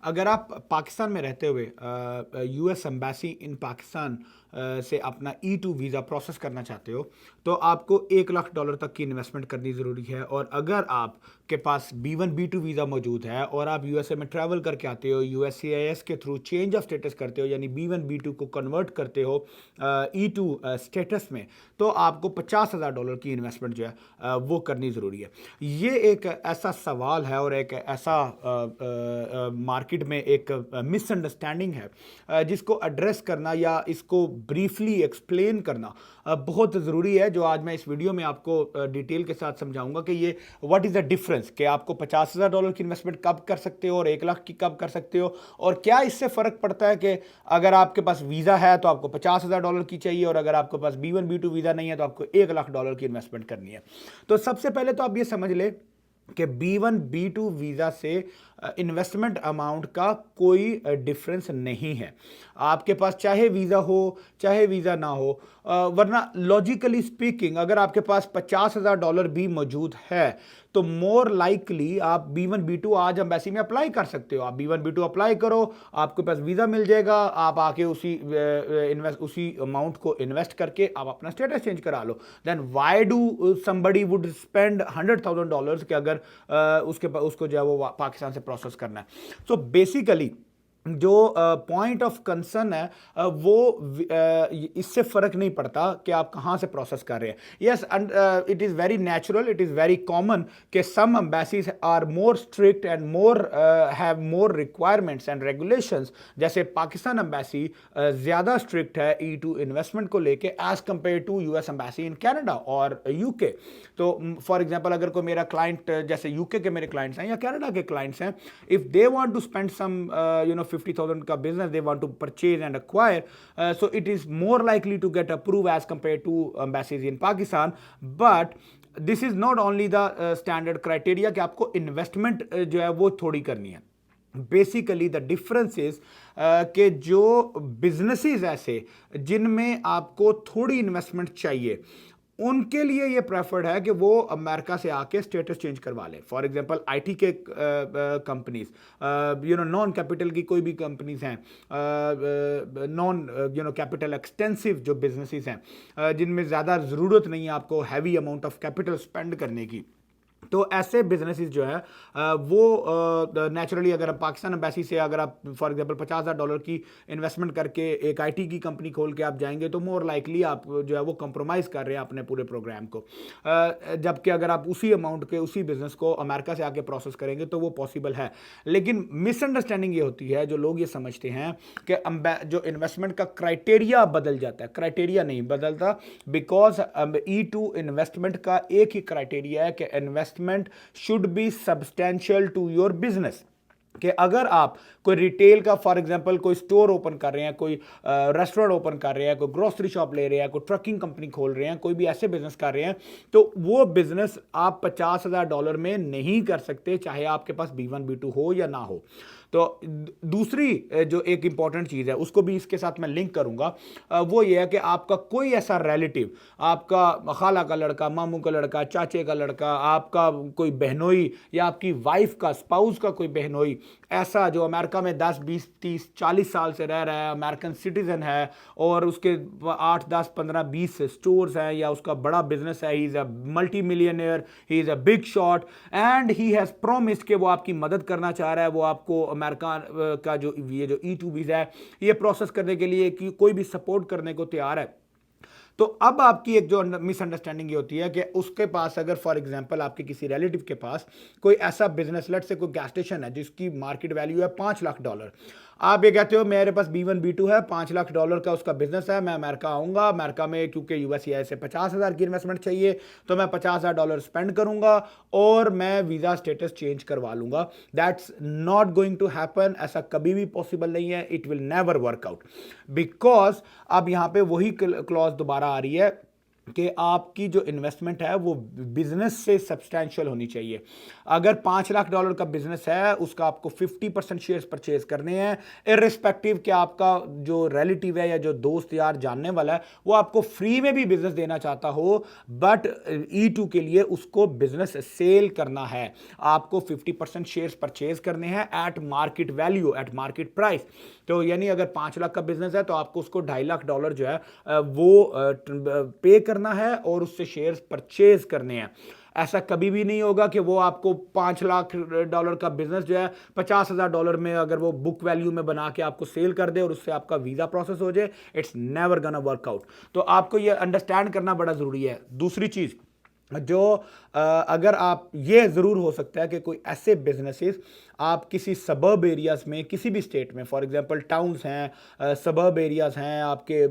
अगर आप पाकिस्तान में रहते हुए यूएस एम्बेसी इन पाकिस्तान से अपना E2 वीज़ा प्रोसेस करना चाहते हो तो आपको $1 लाख तक की इन्वेस्टमेंट करनी ज़रूरी है। और अगर आपके पास B1 B2 वीज़ा मौजूद है और आप यूएसए में ट्रैवल करके आते हो, यूएससीआईएस के थ्रू चेंज ऑफ स्टेटस करते हो, यानी B1 B2 को कन्वर्ट करते हो E2 स्टेटस में, तो आपको $50,000 की इन्वेस्टमेंट जो है वो करनी ज़रूरी है। ये एक ऐसा सवाल है और एक ऐसा मार्केट में एक मिसअंडरस्टैंडिंग है जिसको एड्रेस करना या इसको ब्रीफली एक्सप्लेन करना बहुत ज़रूरी है, जो आज मैं इस वीडियो में आपको डिटेल के साथ समझाऊंगा कि ये व्हाट इज़ द डिफरेंस, कि आपको $50,000 की इन्वेस्टमेंट कब कर सकते हो और 1 लाख की कब कर सकते हो, और क्या इससे फ़र्क पड़ता है कि अगर आपके पास वीज़ा है तो आपको $50,000 की चाहिए और अगर आपके पास B1 B2 वीज़ा नहीं है तो आपको $1 लाख की इन्वेस्टमेंट करनी है। तो सबसे पहले तो आप ये समझ ले कि B1 B2 वीज़ा से इन्वेस्टमेंट अमाउंट का कोई डिफरेंस नहीं है। आपके पास चाहे वीज़ा हो चाहे वीज़ा ना हो, वरना लॉजिकली स्पीकिंग अगर आपके पास $50,000 भी मौजूद है तो मोर लाइकली आप B1 B2 आज एम्बेसी में अप्लाई कर सकते हो। आप B1 B2 अप्लाई करो, आपके पास वीज़ा मिल जाएगा, आप आके उसी अमाउंट को इन्वेस्ट करके आप अपना स्टेटस चेंज करा लो। Then why do somebody would spend $100,000 के अगर उसको जो है वो पाकिस्तान से प्रोसेस करना है। सो बेसिकली जो पॉइंट ऑफ कंसर्न है इससे फर्क नहीं पड़ता कि आप कहां से प्रोसेस कर रहे हैं। Yes, it is very natural, it is very common कि some embassies are more strict and have more requirements and regulations. जैसे पाकिस्तान एम्बेसी ज़्यादा स्ट्रिक्ट है E2 इन्वेस्टमेंट को लेके as compare to US embassy in Canada और UK। तो for example अगर कोई मेरा क्लाइंट जैसे UK के मेरे क्लाइंट्स हैं या कैनेडा के क्लाइंट्स हैं, if they want to spend some 50,000 का business they want to purchase and acquire, so it is more likely to get approved as compared to embassies in Pakistan. But this is not only the standard criteria कि आपको investment जो है वो थोड़ी करनी है। Basically the difference is कि जो बिजनेसेस ऐसे जिनमें आपको थोड़ी इन्वेस्टमेंट चाहिए, उनके लिए ये प्रेफर्ड है कि वो अमेरिका से आके स्टेटस चेंज करवा लें। फॉर एग्जांपल आईटी के कंपनीज, नॉन कैपिटल की कोई भी कंपनीज हैं, नॉन कैपिटल एक्सटेंसिव जो बिजनेसेस हैं जिनमें ज़्यादा ज़रूरत नहीं है आपको heavy amount of capital spend करने की, तो ऐसे बिजनेसेस जो है वो नेचुरली अगर आप पाकिस्तान एम्बेसी से अगर आप फॉर एग्जांपल $50,000 की इन्वेस्टमेंट करके एक आईटी की कंपनी खोल के आप जाएंगे तो मोर लाइकली आप जो है वो कंप्रोमाइज़ कर रहे हैं अपने पूरे प्रोग्राम को। जबकि अगर आप उसी अमाउंट के उसी बिजनेस को अमेरिका से आके प्रोसेस करेंगे तो वो पॉसिबल है। लेकिन मिसअंडरस्टैंडिंग ये होती है, जो लोग ये समझते हैं कि जो इन्वेस्टमेंट का क्राइटेरिया बदल जाता है। क्राइटेरिया नहीं बदलता, बिकॉज E2 इन्वेस्टमेंट का एक ही क्राइटेरिया है कि investment should be substantial to your business. कि अगर आप कोई रिटेल का फॉर एग्जांपल कोई स्टोर ओपन कर रहे हैं, कोई रेस्टोरेंट ओपन कर रहे हैं, कोई ग्रोसरी शॉप ले रहे हैं, कोई ट्रकिंग कंपनी खोल रहे हैं, कोई भी ऐसे बिजनेस कर रहे हैं, तो वो बिजनेस आप $50,000 में नहीं कर सकते, चाहे आपके पास B1 B2 हो या ना हो। तो दूसरी जो एक इंपॉर्टेंट चीज़ है उसको भी इसके साथ मैं लिंक करूंगा, वो ये है कि आपका कोई ऐसा रिलेटिव, आपका खाला का लड़का, मामू का लड़का, चाचे का लड़का, आपका कोई बहनोई या आपकी वाइफ का स्पाउस का कोई बहनोई ऐसा जो अमेरिका में 10 20 30 40 साल से रह रहा है, अमेरिकन सिटीजन है और उसके 8 10 15 20 स्टोर्स हैं या उसका बड़ा बिजनेस है, he is a multi millionaire, he is a big shot and he has promised कि वो आपकी मदद करना चाह रहा है, वो आपको अमेरिका का जो E2 वीज़ा है ये प्रोसेस करने के लिए कि कोई भी सपोर्ट करने को तैयार है। तो अब आपकी एक जो मिसअंडरस्टैंडिंग ये होती है कि उसके पास अगर फॉर एग्जांपल आपके किसी रिलेटिव के पास कोई ऐसा बिजनेस, लेट से कोई गैस स्टेशन है जिसकी मार्केट वैल्यू है $5 लाख, आप ये कहते हो मेरे पास B1 B2 है, $5 लाख का उसका बिजनेस है, मैं अमेरिका आऊंगा, अमेरिका में क्योंकि यूएससीआई से 50,000 की इन्वेस्टमेंट चाहिए तो मैं $50,000 स्पेंड करूंगा और मैं वीज़ा स्टेटस चेंज करवा लूंगा। That's not going to happen, ऐसा कभी भी पॉसिबल नहीं है, it will never work out. Because अब यहां पे वही क्लॉज दोबारा आ रही है कि आपकी जो इन्वेस्टमेंट है वो बिजनेस से सब्सटैंशियल होनी चाहिए। अगर $5 लाख का बिजनेस है, उसका आपको 50% शेयर्स परचेज करने हैं, इर्रिस्पेक्टिव कि आपका जो रिलेटिव है या जो दोस्त यार जानने वाला है वो आपको फ्री में भी बिजनेस देना चाहता हो, बट E2 के लिए उसको बिजनेस सेल करना है। आपको 50% शेयर्स परचेज करने हैं eight market value, eight market price. तो यानी अगर 5 लाख का बिजनेस है तो आपको उसको $2.5 लाख जो है वो पे करना है और उससे शेयर्स परचेज करने हैं। ऐसा कभी भी नहीं होगा कि वो आपको $5 लाख का बिजनेस जो है $50,000 में अगर वो बुक वैल्यू में बना के आपको सेल कर दे और उससे आपका वीजा प्रोसेस हो जाए। इट्स नेवर गना वर्कआउट। तो आपको ये अंडरस्टैंड करना बड़ा जरूरी है। दूसरी चीज जो अगर आप, ये ज़रूर हो सकता है कि कोई ऐसे बिजनेसेस आप किसी सबर्ब एरियाज़ में किसी भी स्टेट में, फॉर एग्जांपल टाउन्स हैं, सबर्ब एरियाज़ हैं, आपके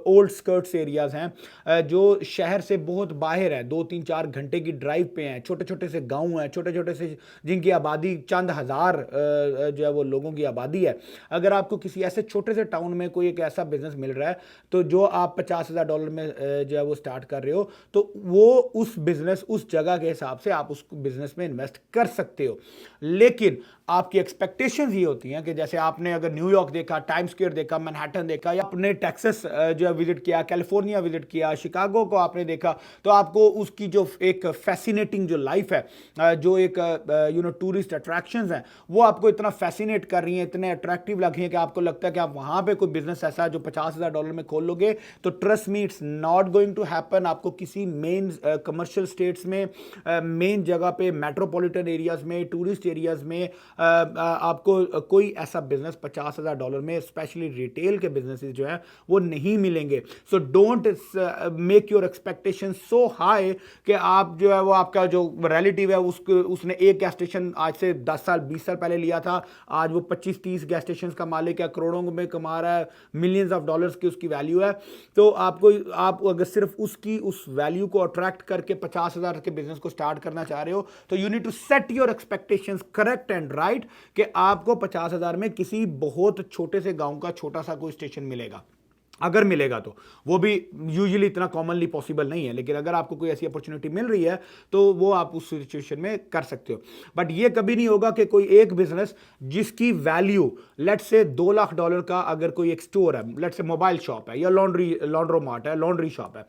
ओल्ड स्कर्ट्स एरियाज़ हैं, जो शहर से बहुत बाहर है, 2-3-4 घंटे की ड्राइव पे हैं, छोटे छोटे से गांव हैं, छोटे छोटे से जिनकी आबादी चंद हज़ार जो है वो लोगों की आबादी है। अगर आपको किसी ऐसे छोटे से टाउन में कोई एक ऐसा बिजनेस मिल रहा है तो जो आप $50,000 में जो है वो स्टार्ट कर रहे हो, तो वो उस बिजनेस, उस जगह के हिसाब से आप उस बिजनेस में इन्वेस्ट कर सकते हो। लेकिन आपकी एक्सपेक्टेशंस ये होती हैं कि जैसे आपने अगर न्यूयॉर्क देखा, टाइम स्क्वायर देखा, मैनहट्टन देखा, या आपने टेक्सास जो है विजिट किया, कैलिफोर्निया विजिट किया, शिकागो को आपने देखा, तो आपको उसकी जो एक फैसिनेटिंग जो लाइफ है, जो एक टूरिस्ट अट्रैक्शंस हैं, वो आपको इतना फैसिनेट कर रही हैं, इतने अट्रैक्टिव लग रही हैं कि आपको लगता है कि आप वहां पे कोई बिजनेस ऐसा है जो $50,000 में खोल लोगे, तो trust me it's not going to happen. आपको किसी मेन कमर्शियल स्टेट्स में, मेन जगह पे, मेट्रोपॉलिटन एरियाज में, टूरिस्ट एरियाज में आपको कोई ऐसा बिजनेस $50,000 में, स्पेशली रिटेल के बिजनेसेस जो है वो नहीं मिलेंगे। So don't make your expectation so high कि आप जो है वो, आपका जो रिलेटिव है उसने एक गैस स्टेशन आज से 10 साल 20 साल पहले लिया था, आज वो 25-30 गैस स्टेशन का मालिक है, करोड़ों में कमा रहा है, मिलियंस ऑफ डॉलर्स की उसकी वैल्यू है। तो आप अगर सिर्फ उसकी उस वैल्यू को अट्रैक्ट करके 50,000 के बिजनेस को स्टार्ट करना चाह रहे हो, तो you need to set your expectations correct and right कि आपको 50,000 में किसी बहुत छोटे से गांव का छोटा सा कोई स्टेशन मिलेगा। अगर मिलेगा तो वो भी यूजुअली इतना कॉमनली पॉसिबल नहीं है, लेकिन अगर आपको कोई ऐसी अपॉर्चुनिटी मिल रही है तो वो आप उस सिचुएशन में कर सकते हो। बट ये कभी नहीं होगा कि कोई एक बिजनेस जिसकी वैल्यू लेट्स से $2 लाख का, अगर कोई एक स्टोर है, लेट्स से मोबाइल शॉप है या लॉन्ड्रोमार्ट है, लॉन्ड्री शॉप है,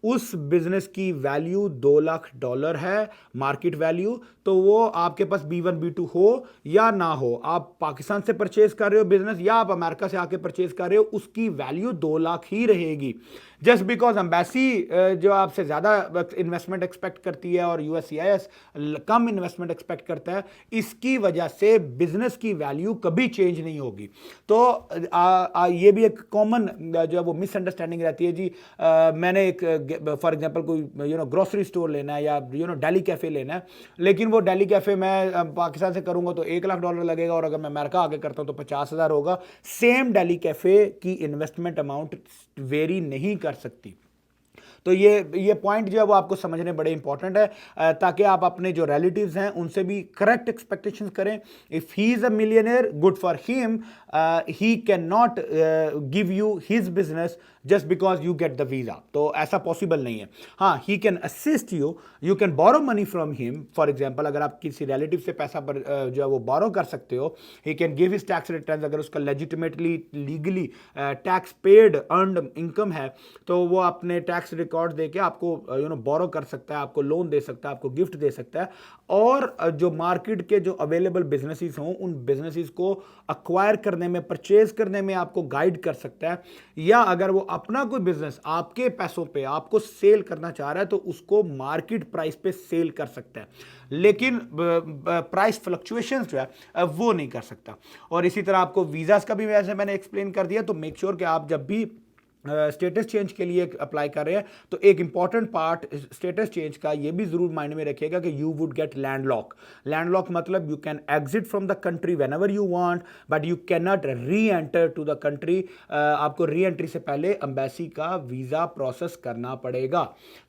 उस बिजनेस की वैल्यू $2 लाख है मार्केट वैल्यू, तो वो आपके पास B1 B2 हो या ना हो, आप पाकिस्तान से परचेज कर रहे हो बिजनेस या आप अमेरिका से आके परचेज कर रहे हो, उसकी वैल्यू 2 लाख ही रहेगी। जस्ट बिकॉज एम्बेसी जो आपसे ज़्यादा इन्वेस्टमेंट एक्सपेक्ट करती है और USCIS कम इन्वेस्टमेंट एक्सपेक्ट करता है, इसकी वजह से बिजनेस की वैल्यू कभी चेंज नहीं होगी। तो ये भी एक कॉमन जो है वो मिसअंडरस्टैंडिंग रहती है जी। मैंने एक फॉर एग्जांपल कोई ग्रोसरी स्टोर लेना है या डेली कैफे लेना है, लेकिन वो डेली कैफे मैं पाकिस्तान से करूंगा तो $1 लाख लगेगा, और अगर मैं अमेरिका आगे करता हूं तो 50,000 होगा। सेम डेली कैफे की इन्वेस्टमेंट अमाउंट वेरी नहीं कर सकती। तो ये पॉइंट जो है वो आपको समझने बड़े इंपॉर्टेंट है, ताकि आप अपने जो रिलेटिव्स हैं उनसे भी करेक्ट एक्सपेक्टेशंस करें। If he is a millionaire, good for him, he can not give you his business just because you get the visa. तो ऐसा पॉसिबल नहीं है। हाँ, he can assist you, you can borrow money from him. For example, अगर आप किसी relative से पैसा जो है वो बोरो कर सकते हो, he can give his tax return, अगर उसका legitimately legally tax paid earned income है तो वो अपने टैक्स रिकॉर्ड देके आपको बोरो कर सकता है, आपको लोन दे सकता है, आपको गिफ्ट दे सकता है। और जो मार्केट के जो अवेलेबल बिजनेसेस हों, उन बिजनेसेस को अक्वायर करने में, परचेज करने में आपको गाइड कर सकता है। या अगर वो अपना कोई बिजनेस आपके पैसों पे आपको सेल करना चाह रहा है तो उसको मार्केट प्राइस पे सेल कर सकता है, लेकिन प्राइस फ्लक्चुएशंस जो है वो नहीं कर सकता। और इसी तरह आपको वीजास का भी वैसे मैंने एक्सप्लेन कर दिया। तो मेक श्योर कि आप जब भी स्टेटस चेंज के लिए अप्लाई कर रहे हैं तो एक इंपॉर्टेंट पार्ट स्टेटस चेंज का ये भी जरूर माइंड में रखिएगा कि you would get landlock. Landlock मतलब you can exit from the country whenever you want, but you can not re enter to the country. आपको री एंट्री से पहले एम्बेसी का वीज़ा प्रोसेस करना पड़ेगा।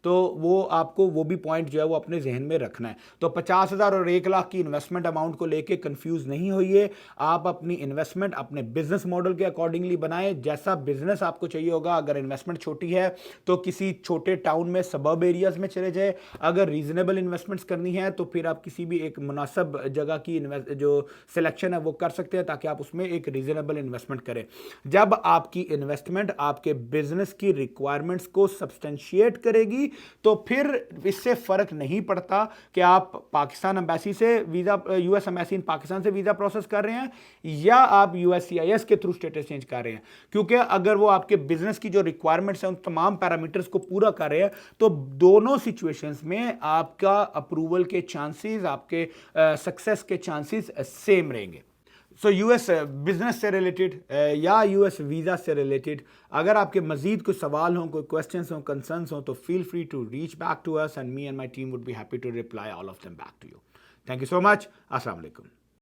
तो वो आपको वो भी पॉइंट जो है वो अपने जहन में रखना है। तो 50,000 और 1 लाख की इन्वेस्टमेंट अमाउंट को लेके कंफ्यूज नहीं होइए। आप अपनी इन्वेस्टमेंट अपने बिजनेस मॉडल के अकॉर्डिंगली बनाएं। जैसा बिजनेस आपको चाहिए होगा। अगर इन्वेस्टमेंट छोटी है तो किसी छोटे टाउन में, सबर्ब एरियाज में चले जाए। अगर रीजनेबल इन्वेस्टमेंट्स करनी है तो फिर आप किसी भी एक मुनासिब जगह की जो सिलेक्शन है वो कर सकते हैं, ताकि आप उसमें एक रीजनेबल इन्वेस्टमेंट करें। जब आपकी इन्वेस्टमेंट आपके बिजनेस की रिक्वायरमेंट्स को सब्सटेंशिएट करेगी तो फिर इससे फर्क नहीं पड़ता कि आप पाकिस्तान एम्बेसी से visa, US embassy in Pakistan से वीजा प्रोसेस कर रहे हैं या आप यूएससीआईएस के थ्रू स्टेटस चेंज कर रहे हैं। क्योंकि अगर वो आपके बिजनेस की जो रिक्वायरमेंट्स हैं उन तमाम पैरामीटर्स को पूरा कर रहे हैं तो दोनों सिचुएशंस में आपका अप्रूवल के चांसेस, आपके सक्सेस के चांसेस सेम रहेंगे। सो यूएस बिजनेस से रिलेटेड या यूएस वीज़ा से रिलेटेड अगर आपके मजीद कोई सवाल हों, कोई क्वेश्चंस हों, कंसर्न्स हों, तो feel free to reach back to us and me and my team would be happy to reply all of them back to you. Thank you so much. अस्सलाम वालेकुम।